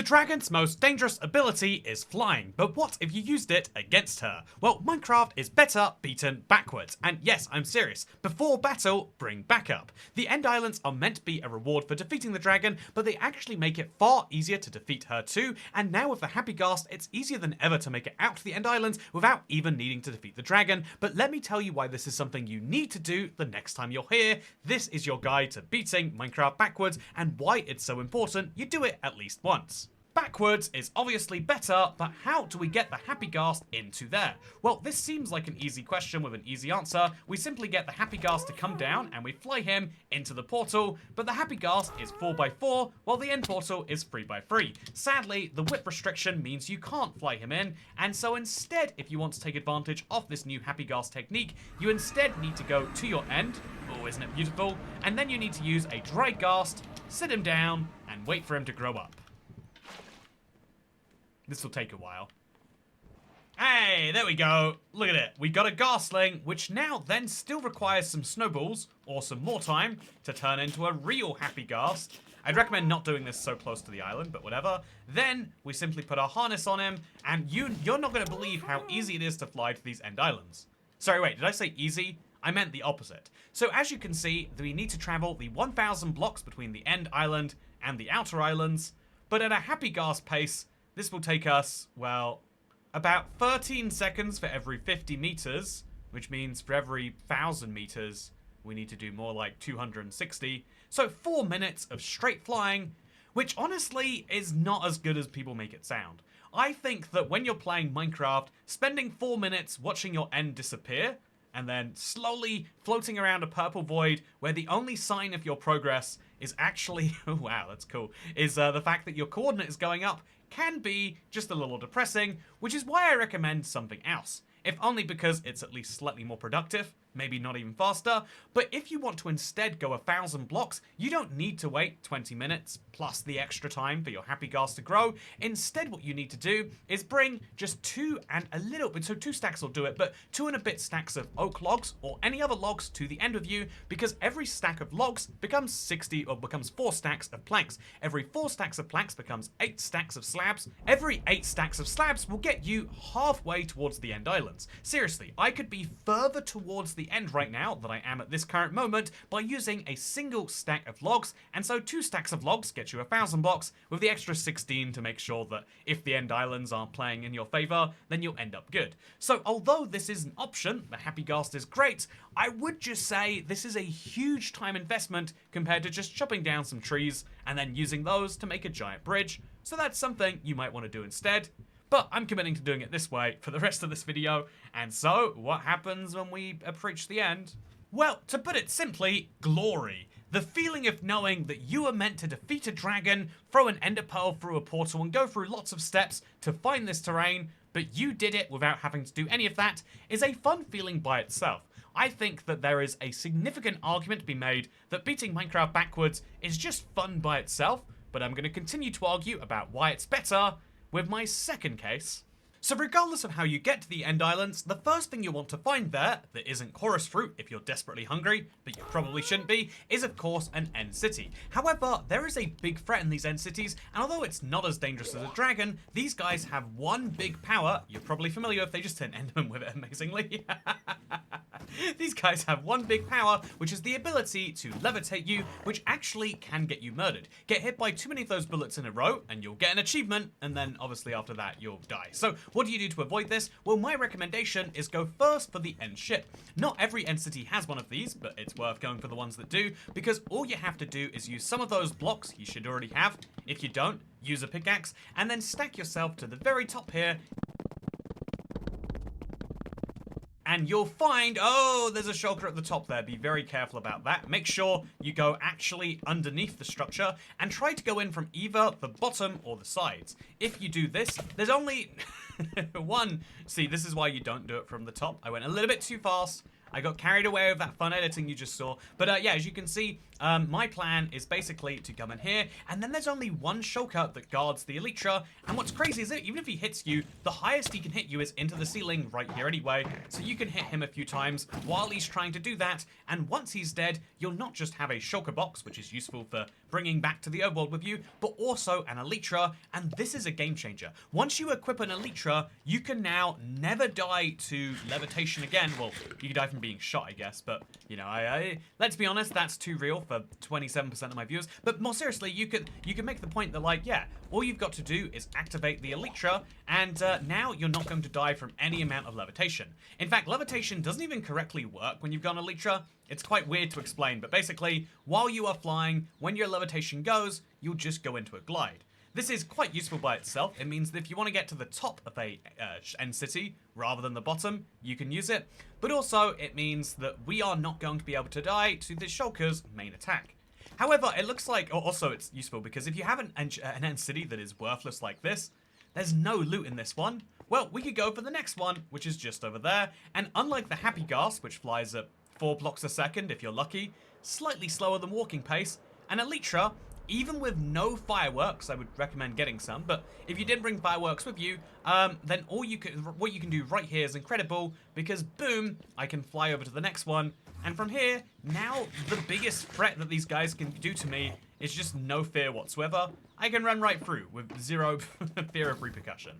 The dragon's most dangerous ability is flying, but what if you used it against her? Well, Minecraft is better beaten backwards, and yes, I'm serious. Before battle, bring backup. The end islands are meant to be a reward for defeating the dragon, but they actually make it far easier to defeat her too, and now with the Happy Ghast, it's easier than ever to make it out to the end islands without even needing to defeat the dragon. But let me tell you why this is something you need to do the next time you're here. This is your guide to beating Minecraft backwards, and why it's so important you do it at least once. Backwards is obviously better, but how do we get the Happy Ghast into there? Well, this seems like an easy question with an easy answer. We simply get the Happy Ghast to come down and we fly him into the portal, but the Happy Ghast is 4x4, while the end portal is 3x3. Sadly, the width restriction means you can't fly him in, and so instead, if you want to take advantage of this new Happy Ghast technique, you instead need to go to your end, oh, isn't it beautiful? And then you need to use a dry Ghast, sit him down, and wait for him to grow up. This will take a while. Hey, there we go. Look at it. We got a Ghastling, which now then still requires some snowballs, or some more time, to turn into a real Happy Ghast. I'd recommend not doing this so close to the island, but whatever. Then, we simply put our harness on him, and you're not going to believe how easy it is to fly to these end islands. Sorry, wait, did I say easy? I meant the opposite. So as you can see, we need to travel the 1,000 blocks between the end island and the outer islands, but at a Happy Ghast pace, this will take us, well, about 13 seconds for every 50 meters, which means for every 1,000 meters, we need to do more like 260. So 4 minutes of straight flying, which honestly is not as good as people make it sound. I think that when you're playing Minecraft, spending 4 minutes watching your end disappear, and then slowly floating around a purple void where the only sign of your progress is actually, oh wow, that's cool, is the fact that your coordinate is going up, can be just a little depressing, which is why I recommend something else. If only because it's at least slightly more productive, maybe not even faster, but if you want to instead go 1,000 blocks, you don't need to wait 20 minutes plus the extra time for your Happy Ghast to grow. Instead, what you need to do is bring just 2 and a little bit, so 2 stacks will do it, but 2 and a bit stacks of oak logs or any other logs to the end of you, because every stack of logs becomes 4 stacks of planks. Every 4 stacks of planks becomes 8 stacks of slabs. Every 8 stacks of slabs will get you halfway towards the end islands. Seriously, I could be further towards the end right now than I am at this current moment by using a single stack of logs, and so 2 stacks of logs get you 1,000 blocks with the extra 16 to make sure that if the end islands aren't playing in your favor, then you'll end up good. So although this is an option, the Happy Ghast is great, I would just say this is a huge time investment compared to just chopping down some trees and then using those to make a giant bridge, so that's something you might want to do instead. But I'm committing to doing it this way for the rest of this video, and so what happens when we approach the end? Well, to put it simply, glory. The feeling of knowing that you are meant to defeat a dragon, throw an ender pearl through a portal and go through lots of steps to find this terrain, but you did it without having to do any of that, is a fun feeling by itself. I think that there is a significant argument to be made that beating Minecraft backwards is just fun by itself, but I'm going to continue to argue about why it's better with my second case. So regardless of how you get to the end islands, the first thing you'll want to find there, that isn't chorus fruit if you're desperately hungry, but you probably shouldn't be, is of course an end city. However, there is a big threat in these end cities, and although it's not as dangerous as a dragon, these guys have one big power. You're probably familiar if they just hit Enderman with it amazingly. These guys have one big power, which is the ability to levitate you, which actually can get you murdered. Get hit by too many of those bullets in a row, and you'll get an achievement, and then obviously after that, you'll die. So what do you do to avoid this? Well, my recommendation is go first for the end ship. Not every end city has one of these, but it's worth going for the ones that do, because all you have to do is use some of those blocks you should already have. If you don't, use a pickaxe, and then stack yourself to the very top here, and you'll find, oh, there's a shulker at the top there. Be very careful about that. Make sure you go actually underneath the structure and try to go in from either the bottom or the sides. If you do this, there's only one. See, this is why you don't do it from the top. I went a little bit too fast. I got carried away with that fun editing you just saw. But yeah, as you can see, my plan is basically to come in here, and then there's only one shulker that guards the Elytra, and what's crazy is that even if he hits you, the highest he can hit you is into the ceiling right here anyway, so you can hit him a few times while he's trying to do that, and once he's dead, you'll not just have a shulker box, which is useful for bringing back to the overworld with you, but also an Elytra, and this is a game changer. Once you equip an Elytra, you can now never die to levitation again. Well, you can die from being shot, I guess, but, you know, let's be honest, that's too real for 27% of my viewers. But more seriously, you could make the point that, like, yeah, all you've got to do is activate the Elytra, and now you're not going to die from any amount of levitation. In fact, levitation doesn't even correctly work when you've got an Elytra. It's quite weird to explain, but basically, while you are flying, when your levitation goes, you'll just go into a glide. This is quite useful by itself. It means that if you want to get to the top of a end city rather than the bottom, you can use it. But also, it means that we are not going to be able to die to the shulker's main attack. However, it looks like, also it's useful because if you have an end city that is worthless like this, there's no loot in this one. Well, we could go for the next one, which is just over there. And unlike the Happy Ghast, which flies at 4 blocks a second if you're lucky, slightly slower than walking pace, an Elytra, even with no fireworks, I would recommend getting some, but if you did bring fireworks with you, then what you can do right here is incredible, because boom, I can fly over to the next one, and from here, now the biggest threat that these guys can do to me is just no fear whatsoever. I can run right through with zero fear of repercussion.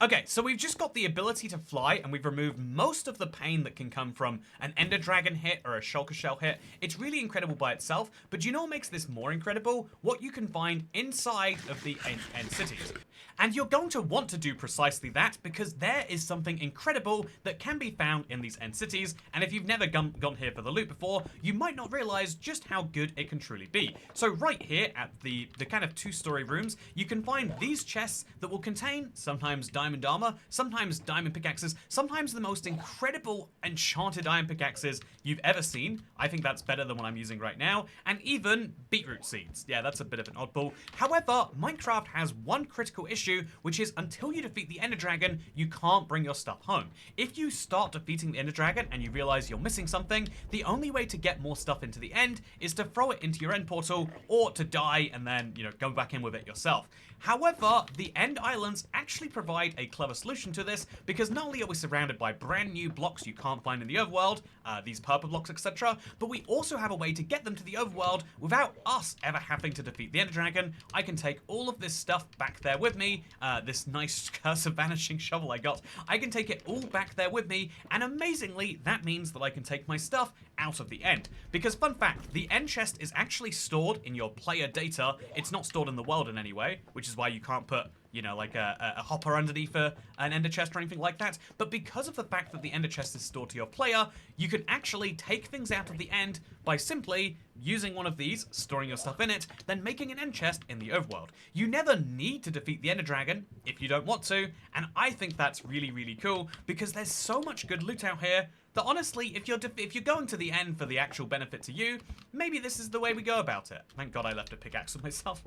Okay, so we've just got the ability to fly, and we've removed most of the pain that can come from an Ender Dragon hit or a Shulker Shell hit. It's really incredible by itself, but do you know what makes this more incredible? What you can find inside of the end cities. And you're going to want to do precisely that, because there is something incredible that can be found in these end cities, and if you've never gone here for the loot before, you might not realize just how good it can truly be. So right here at the kind of 2-story rooms, you can find these chests that will contain sometimes diamond armor, sometimes diamond pickaxes, sometimes the most incredible enchanted iron pickaxes you've ever seen. I think that's better than what I'm using right now, and even beetroot seeds. Yeah, that's a bit of an oddball. However, Minecraft has one critical issue, which is until you defeat the Ender Dragon, you can't bring your stuff home. If you start defeating the Ender Dragon and you realize you're missing something, the only way to get more stuff into the end is to throw it into your end portal, or to die and then, you know, go back in with it yourself. However, the End Islands actually provide a clever solution to this, because not only are we surrounded by brand new blocks you can't find in the overworld, these purple blocks, etc., but we also have a way to get them to the overworld without us ever having to defeat the Ender Dragon. I can take all of this stuff back there with me, this nice Curse of Vanishing shovel I got. I can take it all back there with me, and amazingly, that means that I can take my stuff out of the end. Because fun fact, the end chest is actually stored in your player data. It's not stored in the world in any way, which is why you can't put, you know, like a hopper underneath an ender chest or anything like that. But because of the fact that the ender chest is stored to your player, you can actually take things out of the end by simply using one of these, storing your stuff in it, then making an end chest in the overworld. You never need to defeat the Ender Dragon if you don't want to, and I think that's really, really cool, because there's so much good loot out here that honestly, if you're going to the end for the actual benefit to you, maybe this is the way we go about it. Thank God I left a pickaxe with myself.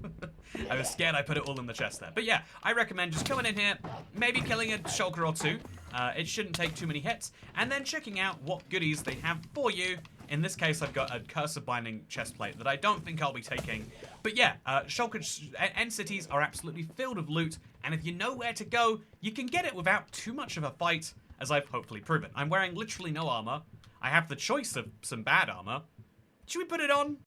I was scared I put it all in the chest there. But yeah, I recommend just coming in here, maybe killing a shulker or two. It shouldn't take too many hits, and then checking out what goodies they have for you. In this case, I've got a Curse of Binding chestplate that I don't think I'll be taking. But yeah, end cities are absolutely filled with loot, and if you know where to go, you can get it without too much of a fight, as I've hopefully proven. I'm wearing literally no armor. I have the choice of some bad armor. Should we put it on?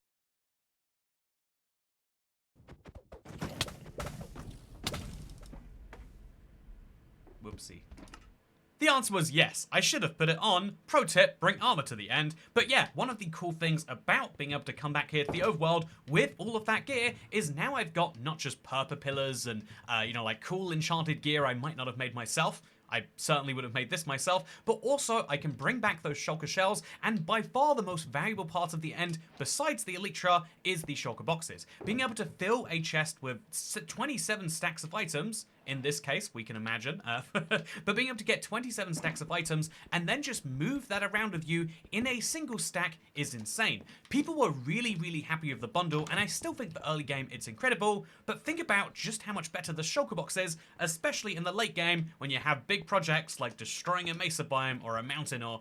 Whoopsie. The answer was yes, I should have put it on. Pro tip, bring armor to the end. But yeah, one of the cool things about being able to come back here to the overworld with all of that gear is now I've got not just purple pillars and, you know, like cool enchanted gear I might not have made myself. I certainly would have made this myself, but also I can bring back those shulker shells, and by far the most valuable part of the end, besides the Elytra, is the shulker boxes. Being able to fill a chest with 27 stacks of items in this case, we can imagine. But being able to get 27 stacks of items and then just move that around with you in a single stack is insane. People were really, really happy with the bundle, and I still think the early game it's incredible, but think about just how much better the shulker box is, especially in the late game when you have big projects like destroying a mesa biome or a mountain or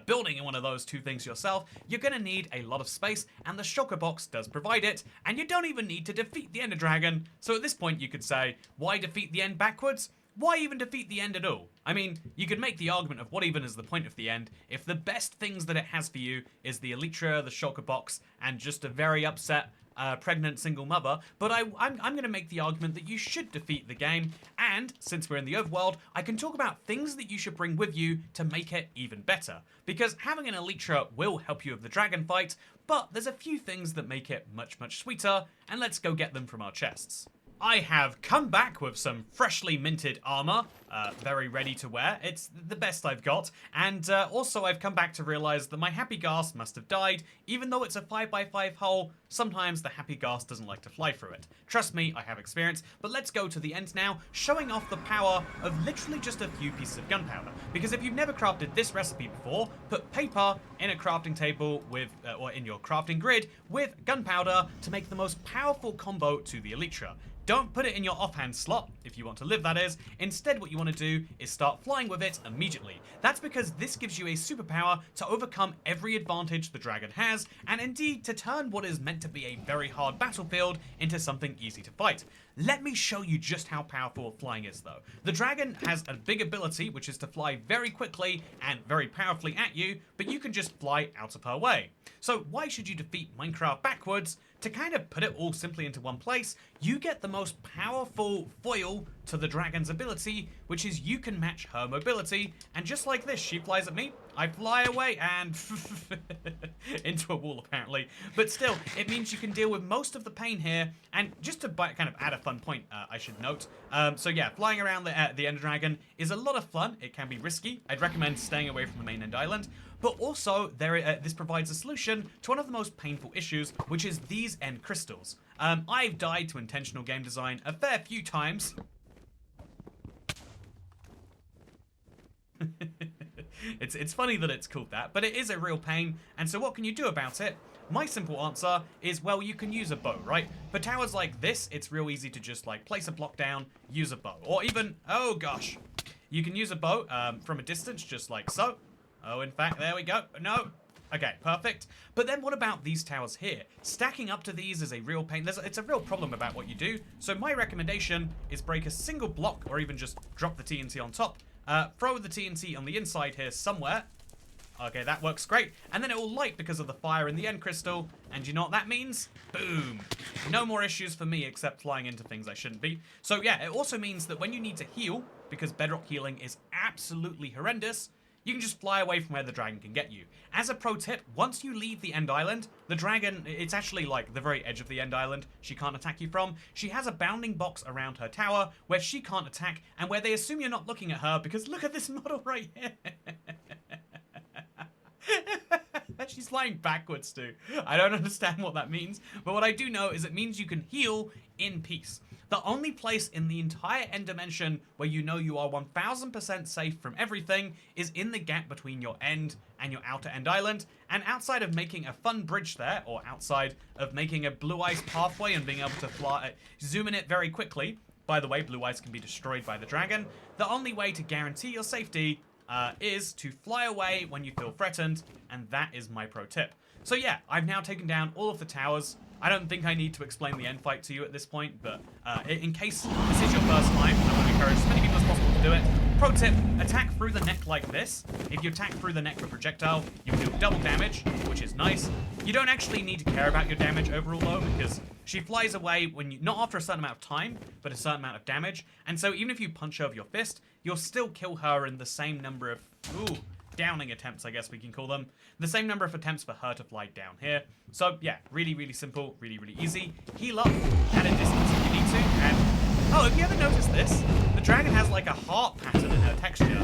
building one of those two things yourself. You're going to need a lot of space, and the shulker box does provide it, and you don't even need to defeat the Ender Dragon. So at this point you could say, why defeat the end backwards? Why even defeat the end at all? I mean, you could make the argument of what even is the point of the end if the best things that it has for you is the Elytra, the shulker box, and just a very upset pregnant single mother, but I'm going to make the argument that you should defeat the game, and since we're in the overworld, I can talk about things that you should bring with you to make it even better. Because having an Elytra will help you with the dragon fight, but there's a few things that make it much, much sweeter, and let's go get them from our chests. I have come back with some freshly minted armor, very ready to wear. It's the best I've got, and also I've come back to realize that my Happy Ghast must have died. Even though it's a 5x5 hole, sometimes the Happy Ghast doesn't like to fly through it. Trust me, I have experience, but let's go to the end now, showing off the power of literally just a few pieces of gunpowder. Because if you've never crafted this recipe before, put paper in a crafting table with, or in your crafting grid with gunpowder to make the most powerful combo to the Elytra. Don't put it in your offhand slot, if you want to live that is. Instead, what you want to do is start flying with it immediately. That's because this gives you a superpower to overcome every advantage the dragon has, and indeed to turn what is meant to be a very hard battlefield into something easy to fight. Let me show you just how powerful flying is though. The dragon has a big ability, which is to fly very quickly and very powerfully at you, but you can just fly out of her way. So why should you defeat Minecraft backwards? To kind of put it all simply into one place, you get the most powerful foil to the dragon's ability, which is you can match her mobility, and just like this, she flies at me, I fly away, and into a wall apparently. But still, it means you can deal with most of the pain here, and just to kind of add a fun point, I should note, so yeah, flying around the Ender Dragon is a lot of fun. It can be risky. I'd recommend staying away from the main end island. But also, this provides a solution to one of the most painful issues, which is these end crystals. I've died to intentional game design a fair few times. It's funny that it's called that, but it is a real pain, and so what can you do about it? My simple answer is, well, you can use a bow, right? For towers like this, it's real easy to just, like, place a block down, use a bow. Or even, oh gosh, you can use a bow from a distance, just like so. Oh, in fact, there we go. No. Okay, perfect. But then what about these towers here? Stacking up to these is a real pain. It's a real problem about what you do. So my recommendation is break a single block, or even just drop the TNT on top. Throw the TNT on the inside here somewhere. Okay, that works great. And then it will light because of the fire in the end crystal. And you know what that means? Boom. No more issues for me except flying into things I shouldn't be. So yeah, it also means that when you need to heal, because bedrock healing is absolutely horrendous, you can just fly away from where the dragon can get you. As a pro tip, once you leave the end island, the dragon, it's actually like the very edge of the end island she can't attack you from. She has a bounding box around her tower where she can't attack and where they assume you're not looking at her because look at this model right here. She's flying backwards too. I don't understand what that means, but what I do know is it means you can heal in peace. The only place in the entire end dimension where you know you are 1000% safe from everything is in the gap between your end and your outer end island, and outside of making a fun bridge there, or outside of making a blue ice pathway and being able to fly, zoom in it very quickly, by the way, blue ice can be destroyed by the dragon, the only way to guarantee your safety is to fly away when you feel threatened, and that is my pro tip. So yeah, I've now taken down all of the towers. I don't think I need to explain the end fight to you at this point, but in case this is your first time, I want to encourage as many people as possible to do it. Pro tip, attack through the neck like this. If you attack through the neck with a projectile, you can do double damage, which is nice. You don't actually need to care about your damage overall though, because she flies away when you, not after a certain amount of time, but a certain amount of damage. And so even if you punch her with your fist, you'll still kill her in the same number of, downing attempts, I guess we can call them. The same number of attempts for her to fly down here. So yeah, really, really simple, really, really easy. Heal up at a distance if you need to. And, oh, have you ever noticed this? The dragon has like a heart pattern in her texture.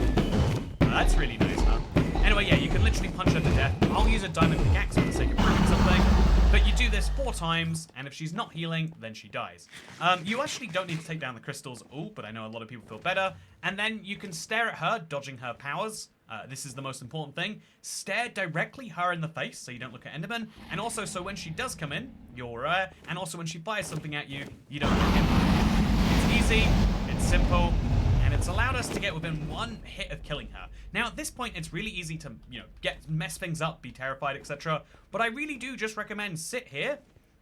That's really nice, huh? Anyway, yeah, you can literally punch her to death. I'll use a diamond pickaxe for the sake of proving something. But you do this 4 times, and if she's not healing, then she dies. You actually don't need to take down the crystals. Oh, but I know a lot of people feel better. And then you can stare at her, dodging her powers. This is the most important thing. Stare directly her in the face, so you don't look at Enderman. And also, so when she does come in, you're and also when she fires something at you, you don't get hit. It's easy, it's simple, and it's allowed us to get within 1 hit of killing her. Now, at this point, it's really easy to, mess things up, be terrified, etc. But I really do just recommend sit here,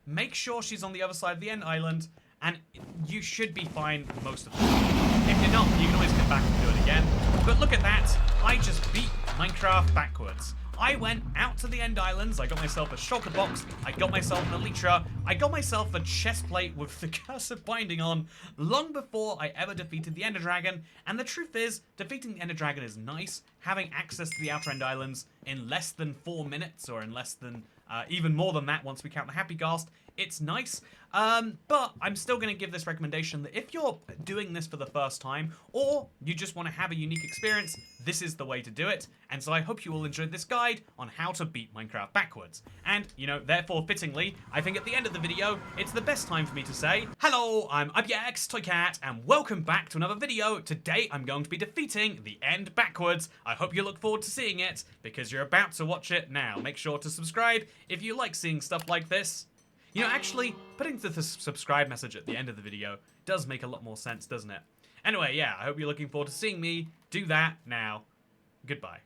make sure she's on the other side of the end island, and you should be fine most of the time. If you're not, you can always come back and do it again. But look at that, I just beat Minecraft backwards. I went out to the end islands, I got myself a shulker box, I got myself an elytra, I got myself a chest plate with the curse of binding on, long before I ever defeated the Ender Dragon. And the truth is, defeating the Ender Dragon is nice. Having access to the outer end islands in less than 4 minutes, or in less than, even more than that once we count the Happy Ghast, it's nice. But I'm still going to give this recommendation that if you're doing this for the first time, or you just want to have a unique experience, this is the way to do it. And so I hope you all enjoyed this guide on how to beat Minecraft backwards. And, therefore, fittingly, I think at the end of the video, it's the best time for me to say, hello, I'm IBX Toy Cat, and welcome back to another video. Today, I'm going to be defeating the end backwards. I hope you look forward to seeing it, because you're about to watch it now. Make sure to subscribe if you like seeing stuff like this. Actually, putting the subscribe message at the end of the video does make a lot more sense, doesn't it? Anyway, yeah, I hope you're looking forward to seeing me do that now. Goodbye.